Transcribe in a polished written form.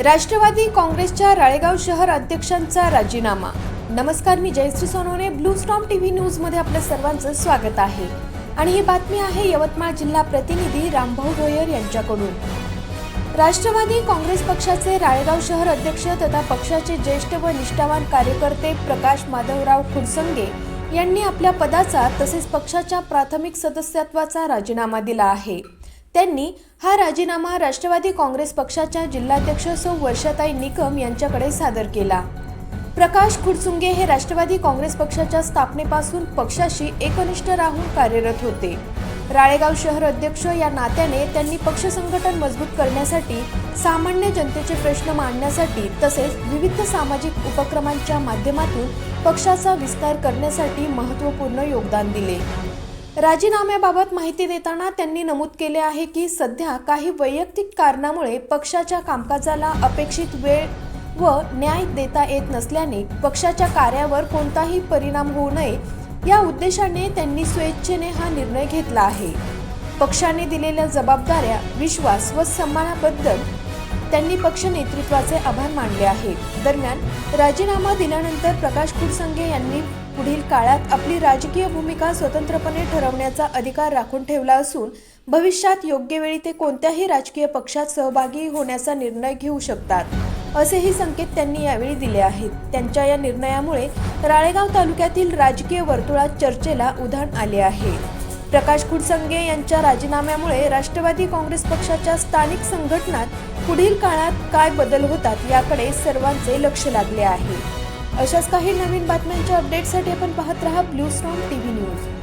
राष्ट्रवादी काँग्रेसच्या राळेगाव शहर अध्यक्षांचा राजीनामा। नमस्कार, मी Jayashree Sonawane, Blue Storm TV news मध्ये आपलं सर्वांचं स्वागत आहे आणि ही बातमी आहे यवतमाळ जिल्हा प्रतिनिधी रामभाऊ भोयर यांच्याकडून। राष्ट्रवादी काँग्रेस पक्षाचे राळेगाव शहर अध्यक्ष तथा पक्षाचे ज्येष्ठ व निष्ठावान कार्यकर्ते प्रकाश माधवराव खुडसंगे यांनी आपल्या पदाचा तसेच पक्षाच्या प्राथमिक सदस्यत्वाचा राजीनामा दिला आहे। त्यांनी हा राजीनामा राष्ट्रवादी काँग्रेस पक्षाच्या जिल्हाध्यक्ष सौ वर्षाताई निकम यांच्याकडे सादर केला। प्रकाश खुडसंगे हे राष्ट्रवादी काँग्रेस पक्षाच्या स्थापनेपासून पक्षाशी एकनिष्ठ राहून कार्यरत होते। राळेगाव शहर अध्यक्ष या नात्याने त्यांनी पक्ष संघटन मजबूत करण्यासाठी, सामान्य जनतेचे प्रश्न मांडण्यासाठी तसेच विविध सामाजिक उपक्रमांच्या माध्यमातून पक्षाचा विस्तार करण्यासाठी महत्त्वपूर्ण योगदान दिले। राजीनाम्याबाबत माहिती देताना त्यांनी नमूद केले आहे की सध्या काही वैयक्तिक कारणामुळे पक्षाच्या कामकाजाला अपेक्षित वेळ व न्याय देता येत नसल्याने पक्षाच्या कार्यावर कोणताही परिणाम होऊ नये या उद्देशाने त्यांनी स्वेच्छेने हा निर्णय घेतला आहे। पक्षाने दिलेल्या जबाबदाऱ्या, विश्वास व सन्मानाबद्दल त्यांनी पक्ष नेतृत्वाचे आभार मानले आहेत। दरम्यान राजीनामा दिल्यानंतर प्रकाश खुडसंगे यांनी पुढील काळात आपली राजकीय भूमिका स्वतंत्रपणे ठरवण्याचा अधिकार राखून ठेवला असून भविष्यात योग्य वेळी ते कोणत्याही राजकीय पक्षात सहभागी होण्याचा निर्णय घेऊ शकतात, असेही संकेत त्यांनी यावेळी दिले आहेत। त्यांच्या या निर्णयामुळे राळेगाव तालुक्यातील राजकीय वर्तुळात चर्चेला उधाण आले आहे। प्रकाश खुडसंगे यांच्या राजीनाम्यामुळे राष्ट्रवादी काँग्रेस पक्षाच्या स्थानिक संघटनात पुढील काळात काय बदल होतात याकडे सर्वांचे लक्ष लागले आहे। अशाच काही नवीन बातम्यांच्या अपडेटसाठी आपण पाहत रहा ब्लू स्टॉर्म टीव्ही न्यूज।